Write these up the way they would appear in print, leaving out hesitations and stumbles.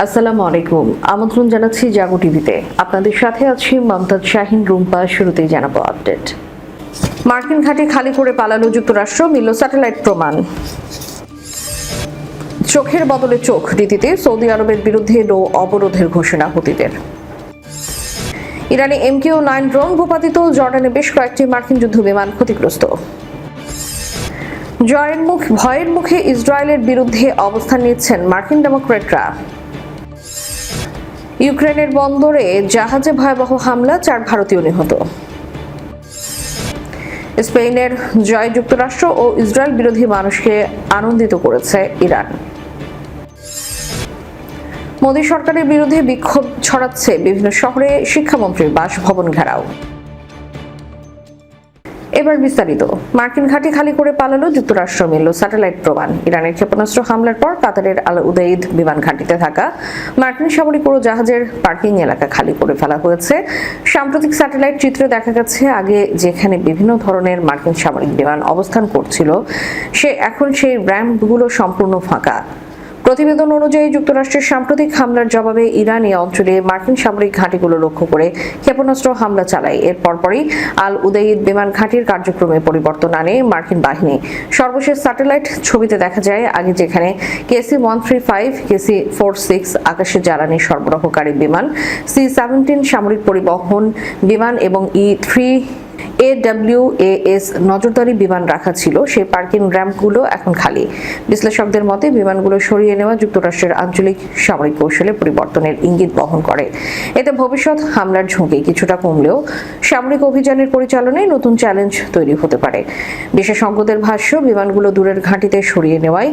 আসসালামু আলাইকুম। আমন্ত্রণ জানাচ্ছি জাগো টিভিতে। আপনাদের সাথে আছি মমতাজ শাহিন রুম্পা। শুরুতেই জানাবো আপডেট। মার্কিন ঘাঁটি খালি করে পালালো যুক্তরাষ্ট্র, মিলল স্যাটেলাইট প্রমাণ। চোখের বদলে চোখ রীতিতে সৌদি আরবের বিরুদ্ধে নৌ অবরোধের ঘোষণা হুতিদের। ইরানে MQ-9 ড্রোন ভূপাতিত, জর্ডানে বেশ কয়েকটি মার্কিন যুদ্ধ বিমান ক্ষতিগ্রস্ত। ভয়ের মুখে ইসরায়েলের বিরুদ্ধে অবস্থান নিচ্ছেন মার্কিন ডেমোক্র্যাটরা। ইউক্রেনের বন্দরে জাহাজে ভয়াবহ হামলা, 4 ভারতীয় নিহত। স্পেনের জয় যুক্তরাষ্ট্র ও ইসরায়েল বিরোধী মানুষকে আনন্দিত করেছে ইরান। মোদী সরকারের বিরুদ্ধে বিক্ষোভ ছড়াচ্ছে বিভিন্ন শহরে, শিক্ষামন্ত্রীর বাসভবন ঘেরাও। এবার বিস্তারিত। মার্কিন ঘাঁটি খালি করে পালালো যুক্তরাষ্ট্র, মিলল স্যাটেলাইট প্রমাণ। ইরানের ক্ষেপণাস্ত্র হামলার পর কাতারের আল উদেইদ বিমান ঘাঁটিতে থাকা মার্কিন সামরিক উড়োজাহাজের পার্কিং এলাকা খালি করে ফেলা হয়েছে। সাম্প্রতিক স্যাটেলাইট চিত্রে দেখা গেছে আগে যেখানে বিভিন্ন ধরনের মার্কিন সামরিক বিমান অবস্থান করছিল, এখন সেই র্যাম্পগুলো সম্পূর্ণ ফাঁকা। প্রতিবেদন অনুযায়ী যুক্তরাষ্ট্রের সাম্প্রতিক হামলার জবাবে ইরান এই অঞ্চলে মার্কিন সামরিক ঘাঁটিগুলো লক্ষ্য করে ক্ষেপণাস্ত্র হামলা চালায়। এর পরপরই আল উদেইদ বিমান ঘাঁটির কার্যক্রমে পরিবর্তন আনে মার্কিন বাহিনী। সর্বশেষ স্যাটেলাইট ছবিতে দেখা যায় আগে যেখানে KC-135, KC-46 আকাশে জ্বালানি সরবরাহকারী বিমান, C-17 সামরিক পরিবহন বিমান এবং E-3 AWAS নজরদারি বিমান রাখা ছিল, সেই পার্কিং র্যাম্পগুলো এখন খালি। বিশ্লেষকদের মতে বিমানগুলো সরিয়ে নেওয়া যুক্তরাষ্ট্রের আঞ্চলিক সামরিক কৌশলে পরিবর্তনের ইঙ্গিত বহন করে। এতে ভবিষ্যৎ হামলার ঝুঁকি কিছুটা কমলেও সামরিক অভিযানের পরিচালনায় নতুন চ্যালেঞ্জ তৈরি হতে পারে। বিশেষজ্ঞদের ভাষ্য, বিমানগুলো দূরের ঘাঁটিতে সরিয়ে নেওয়ায়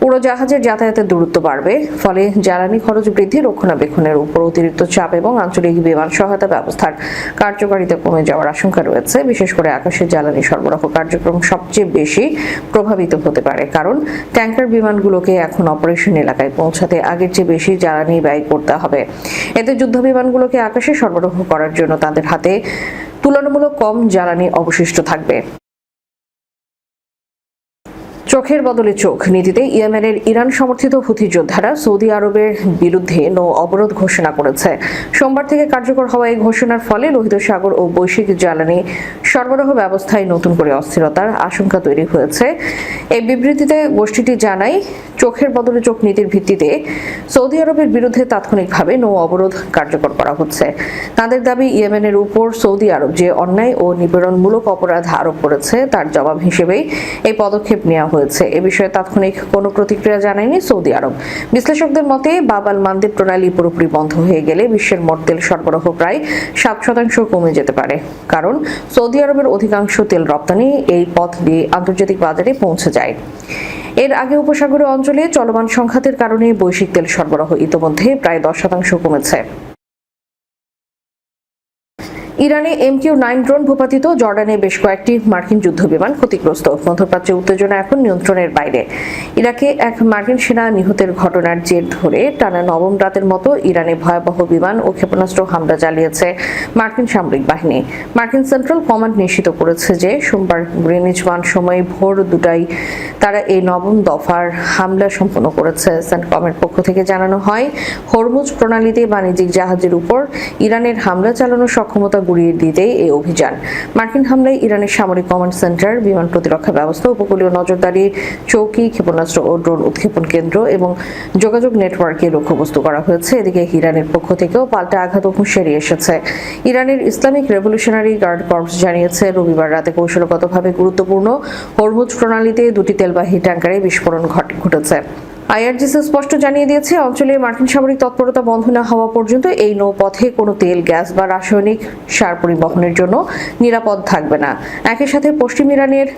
উড়োজাহাজের যাতায়াতের দূরত্ব বাড়বে, ফলে জ্বালানি খরচ বৃদ্ধি, রক্ষণাবেক্ষণের উপর অতিরিক্ত চাপ এবং আঞ্চলিক বিমান সহায়তা ব্যবস্থার কার্যকারিতা কমে যাওয়ার আশঙ্কা রয়েছে। বিশেষ করে আকাশের জ্বালানি সরবরাহ কার্যক্রম সবচেয়ে বেশি প্রভাবিত হতে পারে, কারণ ট্যাঙ্কার বিমানগুলোকে এখন অপারেশন এলাকায় পৌঁছাতে আগের চেয়ে বেশি জ্বালানি ব্যয় করতে হবে। এতে যুদ্ধ বিমানগুলোকে আকাশে সরবরাহ করার জন্য তাদের হাতে তুলনামূলক কম জ্বালানি অবশিষ্ট থাকবে। চোখের বদলে চোখ নীতিতে ইয়েমেনের ইরান সমর্থিত হুথি যোদ্ধারা সৌদি আরবের বিরুদ্ধে নৌ অবরোধ ঘোষণা করেছে। সোমবার থেকে কার্যকর হওয়া এই ঘোষণার ফলে লোহিত সাগর ও বৈশ্বিক জ্বালানি সরবরাহ ব্যবস্থায় নতুন করে অস্থিরতার আশঙ্কা তৈরি হয়েছে। এই বিবৃতিতে গোষ্ঠীটি জানায়, চোখের বদলে চোখ নীতির ভিত্তিতে সৌদি আরবের বিরুদ্ধে তাৎক্ষণিকভাবে নৌ অবরোধ কার্যকর করা হচ্ছে। তাদের দাবি, ইয়েমেনের উপর সৌদি আরব যে অন্যায় ও নিপীড়নমূলক অপরাধ আরোপ করেছে তার জবাব হিসেবেই এই পদক্ষেপ নেওয়া হয়েছে। এ বিষয়ে তাৎক্ষণিক কোনো প্রতিক্রিয়া জানায়নি সৌদি আরব। বিশ্লেষকদের মতে, বাব আল মানদেব প্রণালী পুরোপুরি বন্ধ হয়ে গেলে বিশ্বের মোট তেল সরবরাহ প্রায় 7% কমে যেতে পারে, কারণ সৌদি আরবের অধিকাংশ তেল রপ্তানি এই পথ দিয়ে আন্তর্জাতিক বাজারে পৌঁছে যায়। এর আগে উপসাগরীয় অঞ্চলে চলমান সংঘাতের কারণে বৈশ্বিক তেল সরবরাহ ইতোমধ্যে প্রায় 10% কমেছে। ইরানে MQ-9 ড্রোন ভূপাতিত, জর্ডানে বেশ কয়েকটি মার্কিন যুদ্ধ বিমান ক্ষতিগ্রস্ত। মধ্যপ্রাচ্যে উত্তেজনা এখন নিয়ন্ত্রণের বাইরে। ইরাকে এক মার্কিন সেনা নিহতের ঘটনার জের ধরে টানা নবম রাতের মতো ইরানে ভয়াবহ বিমান ও ক্ষেপণাস্ত্র হামলা চালিয়েছে মার্কিন সামরিক বাহিনী। মার্কিন সেন্ট্রাল কমান্ড নিশ্চিত করেছে যে সোমবার গ্রিনিচ মান সময় ভোর 2টায় তারা এই নবম দফার হামলা সম্পন্ন করেছে। সেন্টকমের পক্ষ থেকে জানানো হয়, হরমুজ প্রণালীতে বাণিজ্যিক জাহাজের উপর ইরানের হামলা চালানোর সক্ষমতা গুড়িয়ে দিতেই এই অভিযান। মার্কিন হামলায় ইরানের সামরিক কমান্ড সেন্টার, বিমান প্রতিরক্ষা ব্যবস্থা, উপকূলীয় নজরদারি চৌকি, ক্ষেপণাস্ত্র ও ড্রোন উৎক্ষেপণ কেন্দ্র এবং যোগাযোগ নেটওয়ার্কে লক্ষ্যবস্তু করা হয়েছে। এদিকে ইরানের পক্ষ থেকেও পাল্টা আঘাত ও হুঁশিয়ারি এসেছে। ইরানের ইসলামিক রেভলিউশনারি গার্ড কর্পস জানিয়েছে, রবিবার রাতে কৌশলগতভাবে গুরুত্বপূর্ণ হরমুজ প্রণালীতে 2টি তেলবাহী ট্যাঙ্কারে বিস্ফোরণ ঘটেছে। IRGC স্পষ্ট জানিয়ে দিয়েছে, অঞ্চলে মার্কিন সামরিক তৎপরতা বন্ধ না হওয়া পর্যন্ত এই নৌপথে কোনো তেল, গ্যাস বা রাসায়নিক সার পরিবহনের জন্য নিরাপদ থাকবে না। একই সাথে পশ্চিম ইরানের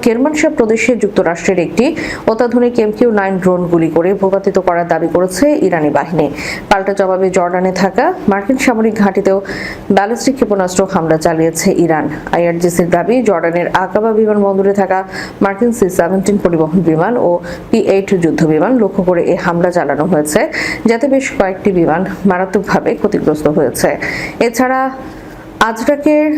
কেরমানশাহ প্রদেশে যুক্তরাষ্ট্রের একটি অত্যাধুনিক MQ-9 ড্রোন গুলি করে ভূপাতিত করার দাবি করেছে ইরানি বাহিনী। পাল্টা জবাবে জর্ডানে থাকা মার্কিন সামরিক ঘাঁটিতেও ব্যালিস্টিক ক্ষেপণাস্ত্র হামলা চালিয়েছে ইরান। IRGCর দাবি, জর্ডানের আকাবা বিমানবন্দরে থাকা মার্কিন C-17 পরিবহন বিমান ও P-8 যুদ্ধ বিমান লক্ষ্য করে এই হামলা চালানো হয়েছে, যাতে বেশ কয়েকটি বিমান মারাত্মকভাবে ক্ষতিগ্রস্ত হয়েছে। এছাড়া আজরাকের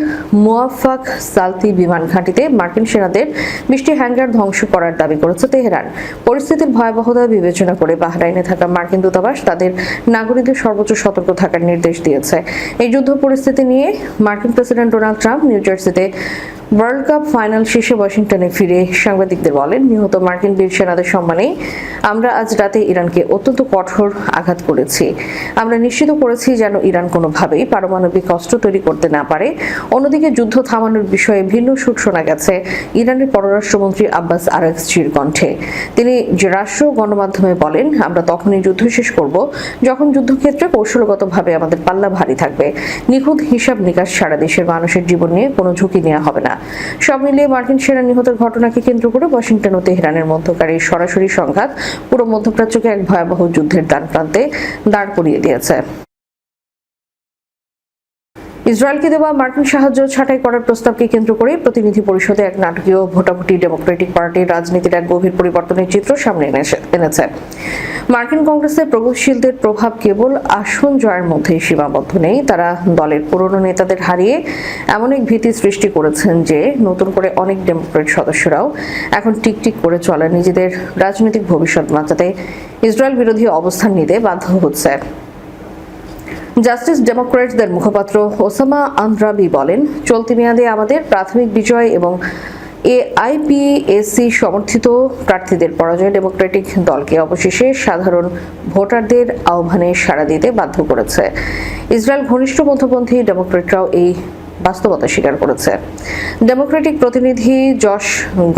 মুয়াফাক সালতি বিমান ঘাঁটিতে মার্কিন সেনাদের 20টি হ্যাঙ্গার ধ্বংস করার দাবি করেছে তেহরান। পরিস্থিতির ভয়াবহতা বিবেচনা করে বাহরাইনে থাকা মার্কিন দূতাবাস তাদের নাগরিকদের সর্বোচ্চ সতর্ক থাকার নির্দেশ দিয়েছে। এই যুদ্ধ পরিস্থিতি নিয়ে মার্কিন প্রেসিডেন্ট ডোনাল্ড ট্রাম্প নিউ জার্সিতে ওয়ার্ল্ড কাপ ফাইনাল শেষে ওয়াশিংটনে ফিরে সাংবাদিকদের বলেন, নিহত মার্কিন বীর সেনাদের সম্মানে আমরা আজ রাতে ইরানকে অত্যন্ত কঠোর আঘাত করেছি। আমরা নিশ্চিত করেছি যেন ইরান কোনোভাবেই পারমাণবিক অস্ত্র তৈরি করতে না পারে। অন্যদিকে যুদ্ধ থামানোর বিষয়ে ভিন্ন সুর শোনা গেছে ইরানের পররাষ্ট্রমন্ত্রী আব্বাস আরাগচির কণ্ঠে। তিনি যে রাষ্ট্র গণমাধ্যমে বলেন, আমরা তখনই যুদ্ধ শেষ করব যখন যুদ্ধক্ষেত্রে কৌশলগতভাবে আমাদের পাল্লা ভারী থাকবে। নিখুঁত হিসাব নিকাশ ছাড়া দেশের মানুষের জীবন নিয়ে কোনো ঝুঁকি নেওয়া হবে না। সব মিলিয়ে মার্কিন সেনা নিহতের ঘটনাকে কেন্দ্র করে ওয়াশিংটন ও তেহরানের মধ্যকার এই সরাসরি সংঘাত পুরো মধ্যপ্রাচ্যকে এক ভয়াবহ যুদ্ধের দ্বারপ্রান্তে দাঁড় করিয়ে দিয়েছে। ইসরায়েলকে দেওয়া মার্কিন সাহায্য ছাঁটাই করার প্রস্তাবকে কেন্দ্র করে প্রতিনিধি পরিষদে এক নাটকীয় ভোটাভুটি ডেমোক্রেটিক পার্টির রাজনীতির এক গভীর পরিবর্তনের চিত্র সামনে এনেছে। মার্কিন কংগ্রেসের প্রগতিশীলদের প্রভাব কেবল আসন জয়ের মধ্যেই সীমাবদ্ধ নেই, তারা দলের পুরনো নেতাদের হারিয়ে এমন এক ভীতি সৃষ্টি করেছেন যে নতুন করে অনেক ডেমোক্রেট সদস্যরাও এখন টিকটিক করে চলা নিজেদের রাজনৈতিক ভবিষ্যৎ বাঁচাতে ইসরায়েল বিরোধী অবস্থান নিতে বাধ্য হচ্ছে। জাস্টিস ডেমোক্র্যাটদের মুখপাত্র ওসামা আন্দ্রাবি বলেন, চলতি মেয়াদে আমাদের প্রাথমিক বিজয় এবং এআইপিএসসি সমর্থিত প্রার্থীদের পরাজয় ডেমোক্রেটিক দলকে অবশেষে সাধারণ ভোটারদের আহ্বানে সাড়া দিতে বাধ্য করেছে। ইসরায়েল ঘনিষ্ঠ মধ্যপন্থী ডেমোক্রেটরাও এই বাস্তবতা স্বীকার করেছে। ডেমোক্রেটিক প্রতিনিধি জশ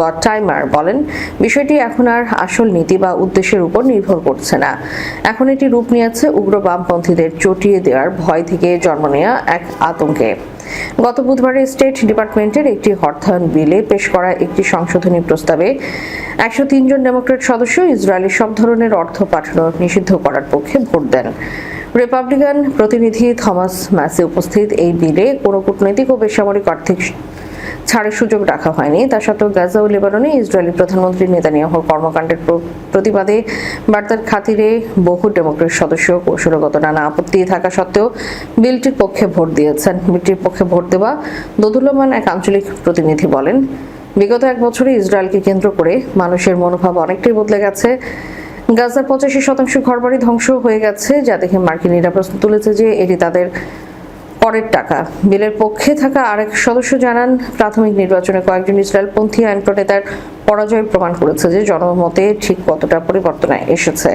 গটাইমার বলেন, বিষয়টি এখন আর আসল নীতি বা উদ্দেশ্যের উপর নির্ভর করছে না। এখন এটি রূপ নিয়েছে উগ্র বামপন্থীদের চটিয়ে দেওয়ার ভয় থেকে জন্ম নেওয়া এক আতঙ্কে। গত বুধবারে স্টেট ডিপার্টমেন্টের একটি অর্থায়ন বিলে পেশ করা একটি সংশোধনী প্রস্তাবে 103 জন ডেমোক্রেট সদস্য ইসরায়েলি সব ধরনের অর্থ পাঠানো নিষিদ্ধ করার পক্ষে ভোট দেন। রিপাবলিকান প্রতিনিধি থমাস ম্যাসি উপস্থিত এই বিলে কোনো কূটনৈতিক ও বেসামরিক আর্থিক ছাড়ের সুযোগ রাখা হয়নি। তা সত্ত্বেও গাজা ও লেবাননে ইসরায়েলি প্রধানমন্ত্রী নেতানিয়াহুর কর্মকাণ্ডের প্রতিবাদে বার্তার খাতিরে বহু ডেমোক্রেট সদস্য কৌশলগত নানা আপত্তি থাকা সত্ত্বেও বিলটির পক্ষে ভোট দিয়েছেন। বিলটির পক্ষে ভোট দেওয়া দোদুল্যমান এক আঞ্চলিক প্রতিনিধি বলেন, বিগত এক বছরে ইসরায়েলকে কেন্দ্র করে মানুষের মনোভাব অনেকটাই বদলে গেছে। গাজার 85% ঘরবাড়ি ধ্বংস হয়ে গেছে, যা দেখে মার্কিনিরা প্রশ্ন তুলেছে যে এটি তাদের করের টাকা। বিলের পক্ষে থাকা আরেক সদস্য জানান, প্রাথমিক নির্বাচনে কয়েকজন ইসরায়েলপন্থী আইনপ্র নেতার পরাজয় প্রমাণ করেছে যে জনমতে ঠিক কতটা পরিবর্তন এসেছে।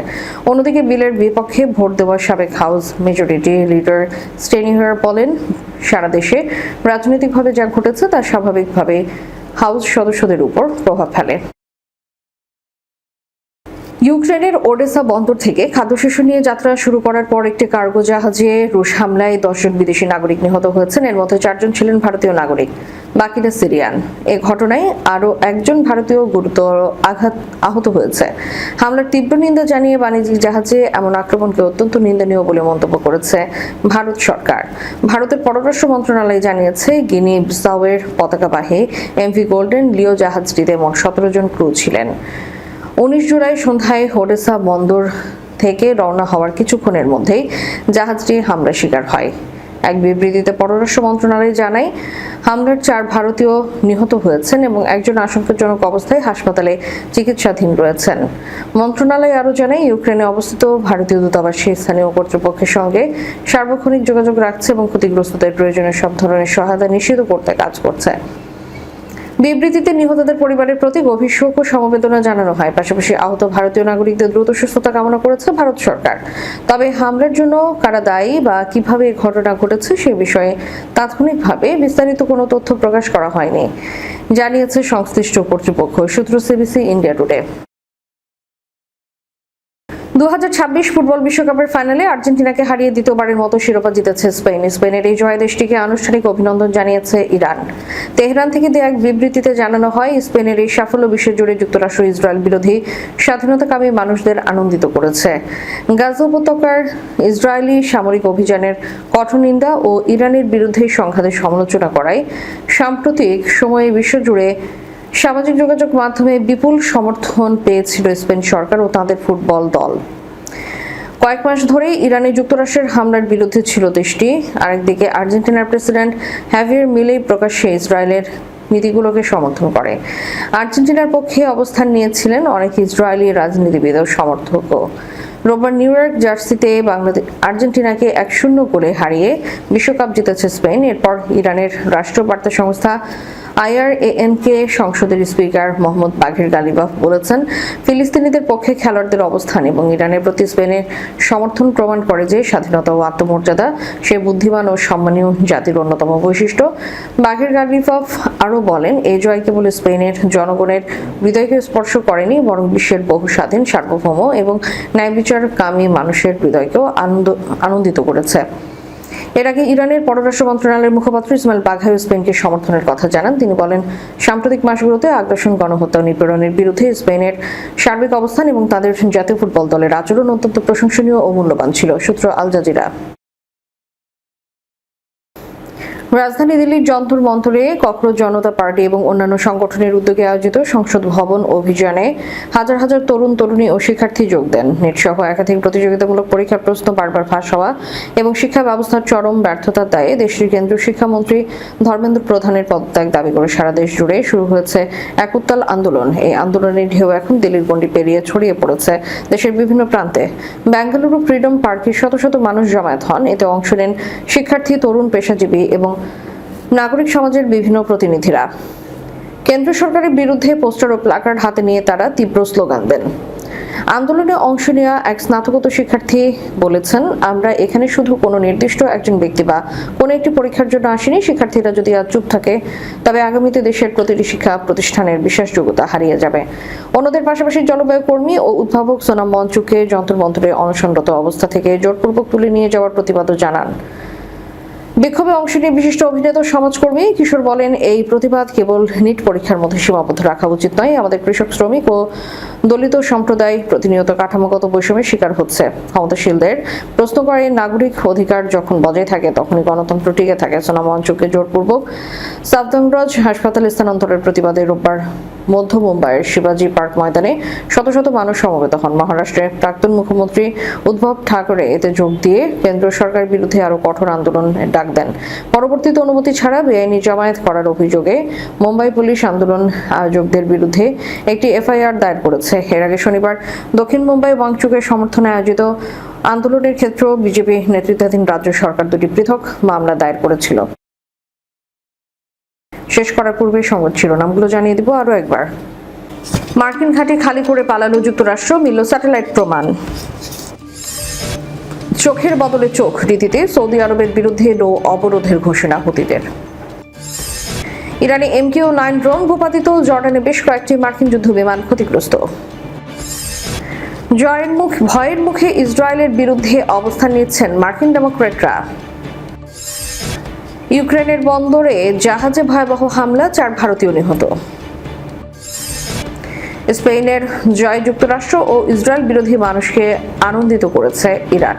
অন্যদিকে বিলের বিপক্ষে ভোট দেওয়া সাবেক হাউস মেজরিটি লিডার স্টেনিহার বলেন, সারা দেশে রাজনৈতিকভাবে যা ঘটেছে তা স্বাভাবিকভাবে হাউস সদস্যদের উপর প্রভাব ফেলে। ইউক্রেনের ওডেসা বন্দর থেকে খাদ্যশস্য নিয়ে যাত্রা শুরু করার পর একটি কার্গো জাহাজে রুশ হামলায় 10 জন বিদেশি নাগরিক নিহত হয়েছেন। এর মধ্যে 4 জন ছিলেন ভারতীয় নাগরিক, বাকিরা সিরিয়ান। এ ঘটনায় আরও একজন ভারতীয় গুরুতর আহত হয়েছে। হামলার তীব্র নিন্দা জানিয়ে বাণিজ্যিক জাহাজে এমন আক্রমণকে অত্যন্ত নিন্দনীয় বলে মন্তব্য করেছে ভারত সরকার। ভারতের পররাষ্ট্র মন্ত্রণালয় জানিয়েছে, গিনি বিসাউয়ের পতাকাবাহী এমভি গোল্ডেন লিও জাহাজটিতে মোট 17 জন ক্রু ছিলেন। 19 জুলাই সন্ধ্যায় ওডেসা বন্দর থেকে রওনা হওয়ার কিছুক্ষণের মধ্যেই জাহাজটি হামলার শিকার হয়। এক বিবৃতিতে পররাষ্ট্র মন্ত্রণালয় জানায়, হামলার 4 ভারতীয় নিহত হয়েছেন এবং একজন আশঙ্কাজনক অবস্থায় হাসপাতালে চিকিৎসাধীন রয়েছেন। মন্ত্রণালয় আরও জানায়, ইউক্রেনে অবস্থিত ভারতীয় দূতাবাসে স্থানীয় কর্তৃপক্ষের সঙ্গে সার্বক্ষণিক যোগাযোগ রাখছে এবং ক্ষতিগ্রস্তদের প্রয়োজনীয় সব ধরনের সহায়তা নিশ্চিত করতে কাজ করছে। বিবৃতিতে নিহতদের পরিবারের প্রতি গভীর শোক ও সমবেদনা জানানো হয়। পাশাপাশি আহত ভারতীয় নাগরিকদের দ্রুত সুস্থতা কামনা করেছে ভারত সরকার। তবে হামলার জন্য কারা দায়ী বা কিভাবে এই ঘটনা ঘটেছে সে বিষয়ে তাৎক্ষণিকভাবে বিস্তারিত কোনো তথ্য প্রকাশ করা হয়নি, জানিয়েছে সংশ্লিষ্ট কর্তৃপক্ষ। সূত্র সিবিসি ইন্ডিয়া টুডে। 2026 ফুটবল বিশ্বকাপের ফাইনালে আর্জেন্টিনাকে হারিয়ে দ্বিতীয়বারের মতো শিরোপা জিতেছে স্পেন। স্পেনের এই জয়ে দেশটিকে আনুষ্ঠানিক অভিনন্দন জানিয়েছে ইরান। তেহরান থেকে দেয়া এক বিবৃতিতে জানানো হয়, স্পেনের এই সাফল্য বিশ্বজুড়ে যুক্তরাষ্ট্র ইসরায়েল বিরোধী স্বাধীনতাকামী মানুষদের আনন্দিত করেছে। গাজা উপত্যকার ইসরায়েলি সামরিক অভিযানের কঠোর নিন্দা ও ইরানের বিরুদ্ধে সংঘাতের সমালোচনা করায় সাম্প্রতিক সময়ে বিশ্বজুড়ে সামাজিক যোগাযোগ মাধ্যমে বিপুল সমর্থন পেয়েছিল স্পেন সরকার ও তাদের ফুটবল দল। কয়েক মাস ধরেই ইরানে যুক্তরাষ্ট্রের হামলার বিরুদ্ধে ছিল দেশটি। আরেকদিকে আর্জেন্টিনার প্রেসিডেন্ট হ্যাভিয়ার মিলেই প্রকাশ্যে ইসরায়েলের নীতিগুলোকে সমর্থন করে। আর্জেন্টিনার পক্ষে অবস্থান নিয়েছিলেন অনেক ইসরায়েলি রাজনীতিবিদ ও সমর্থকও। রোববার নিউ ইয়র্ক জার্সিতে আর্জেন্টিনাকে 1-0 গোলে হারিয়ে বিশ্বকাপ জিতেছে স্পেন। এরপর ইরানের রাষ্ট্রীয় বার্তা সংস্থা IRAN-কে সংসদের স্পিকার মোহাম্মদ বাঘের গালিবাফ বলেছেন, ফিলিস্তিনিদের পক্ষে খেলোয়াড়দের অবস্থান এবং ইরানের প্রতি স্পেনের সমর্থন প্রমাণ করে যে স্বাধীনতা ও আত্মমর্যাদা সে বুদ্ধিমান ও সম্মানীয় জাতির অন্যতম বৈশিষ্ট্য। বাঘের গালিবাফ আরও বলেন, এই জয় কেবল স্পেনের জনগণের হৃদয়কে স্পর্শ করেনি, বরং বিশ্বের বহু স্বাধীন, সার্বভৌম এবং ন্যায়বিচারকামী মানুষের হৃদয়কেও আনন্দিত করেছে। এর আগে ইরানের পররাষ্ট্র মন্ত্রণালয়ের মুখপাত্র ইসমাইল বাঘাই স্পেনকে সমর্থনের কথা জানান। তিনি বলেন, সাম্প্রতিক মাসগুলোতে আগ্রাসন, গণহত্যা ও নিপীড়নের বিরুদ্ধে স্পেনের সার্বিক অবস্থান এবং তাদের জাতীয় ফুটবল দলের আচরণ অত্যন্ত প্রশংসনীয় ও মূল্যবান ছিল। সূত্র আল জাজিরা। রাজধানী দিল্লির যন্তর মন্তরে ককরোচ জনতা পার্টি এবং অন্যান্য সংগঠনের উদ্যোগে আয়োজিত সংসদ ভবন অভিযানে হাজার হাজার তরুণ তরুণী ও শিক্ষার্থী যোগ দেন। নেটসহ একাধিক প্রতিযোগিতামূলক পরীক্ষার প্রশ্ন বারবার ফাঁস হওয়া এবং শিক্ষা ব্যবস্থার চরম ব্যর্থতার দায়ে দেশটির কেন্দ্রীয় শিক্ষামন্ত্রী ধর্মেন্দ্র প্রধানের পদত্যাগ দাবি করে সারা দেশ জুড়ে শুরু হয়েছে এক উত্তাল আন্দোলন। এই আন্দোলনের ঢেউ এখন দিল্লির গণ্ডি পেরিয়ে ছড়িয়ে পড়েছে দেশের বিভিন্ন প্রান্তে। বেঙ্গালুরু ফ্রিডম পার্কে শত শত মানুষ জমায়েত হন। এতে অংশ নেন শিক্ষার্থী, তরুণ, পেশাজীবী এবং নাগরিক সমাজের বিভিন্ন প্রতিনিধিরা। কেন্দ্র সরকারের বিরুদ্ধে পোস্টার ও প্ল্যাকার্ড হাতে নিয়ে তারা তীব্র স্লোগান দেন। আন্দোলনে অংশ নেওয়া এক স্নাতকোত্তর শিক্ষার্থী বলেছেন, আমরা এখানে শুধু কোনো নির্দিষ্ট একজন ব্যক্তি বা কোনো একটি পরীক্ষার জন্য আসিনি। শিক্ষার্থীরা যদি আজ চুপ থাকে, তবে আগামীতে দেশের প্রতিটি শিক্ষা প্রতিষ্ঠানের বিশ্বাসযোগ্যতা হারিয়ে যাবে। অন্যদের পাশাপাশি জলবায়ু কর্মী ও উদ্ভাবক সোনাম মঞ্চুকে যন্তর মন্তরে অনশনরত অবস্থা থেকে জোরপূর্বক তুলে নিয়ে যাওয়ার প্রতিবাদও জানান। বিক্ষোভে অংশ নিয়ে বিশিষ্ট অভিনেতা সমাজকর্মী কিশোর বলেন, এই প্রতিবাদ কেবল নিট পরীক্ষার মধ্যে সীমাবদ্ধ রাখা উচিত নয়। আমাদের কৃষক, শ্রমিক ও দলিত সম্প্রদায় প্রতিনিয়ত কাঠামোগত বৈষম্যের শিকার হচ্ছে। ক্ষমতাশীলদের প্রশ্ন করে নাগরিক অধিকার যখন বজায় থাকে, তখনই গণতন্ত্র টিকে থাকে। সোনাম মঞ্চুকে জোরপূর্বক সাফদারগঞ্জ হাসপাতালে স্থানান্তরের প্রতিবাদে রোববার মধ্য মুম্বাইয়ের শিবাজি পার্ক ময়দানে শত শত মানুষ সমবেত হন। মহারাষ্ট্রের প্রাক্তন মুখ্যমন্ত্রী উদ্ধব ঠাকরে এতে যোগ দিয়ে কেন্দ্র সরকারের বিরুদ্ধে আরও কঠোর আন্দোলনের ডাক দেন। পরবর্তীতে অনুমতি ছাড়া বেআইনি জমায়েত করার অভিযোগে মুম্বাই পুলিশ আন্দোলন আয়োজকদের বিরুদ্ধে একটি FIR দায়ের করেছে। এর আগে শনিবার দক্ষিণ মুম্বাই ওয়াংচুকের সমর্থনে আয়োজিত আন্দোলনের ক্ষেত্রে বিজেপি নেতৃত্বাধীন রাজ্য সরকার দুটি পৃথক মামলা দায়ের করেছিল। শেষ করার পূর্বে সংবাদ শিরোনামগুলো জানিয়ে দিব আরও একবার। মার্কিন ঘাঁটি খালি করে পালালো যুক্তরাষ্ট্র, মিলল স্যাটেলাইট প্রমাণ। চোখের বদলে চোখ রীতিতে সৌদি আরবের বিরুদ্ধে নৌ অবরোধের ঘোষণা হুতিদের। ইরানে MQ-9 ড্রোন ভূপাতিত, জর্ডানে বেশ কয়েকটি মার্কিন যুদ্ধ বিমান ক্ষতিগ্রস্ত। ভয়ের মুখে ইসরায়েলের বিরুদ্ধে অবস্থান নিচ্ছেন মার্কিন ডেমোক্র্যাটরা। ইউক্রেনের বন্দরে জাহাজে ভয়াবহ হামলা, 4 ভারতীয় নিহত। স্পেনের জয় যুক্তরাষ্ট্র ও ইসরায়েল বিরোধী মানুষকে আনন্দিত করেছে ইরান।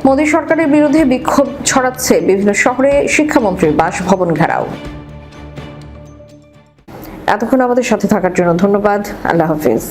মোদী সরকারের বিরুদ্ধে বিক্ষোভ ছড়াচ্ছে বিভিন্ন শহরে, শিক্ষামন্ত্রীর বাসভবন ঘেরাও। এতক্ষণ আমাদের সাথে থাকার জন্য ধন্যবাদ। আল্লাহ হাফিজ।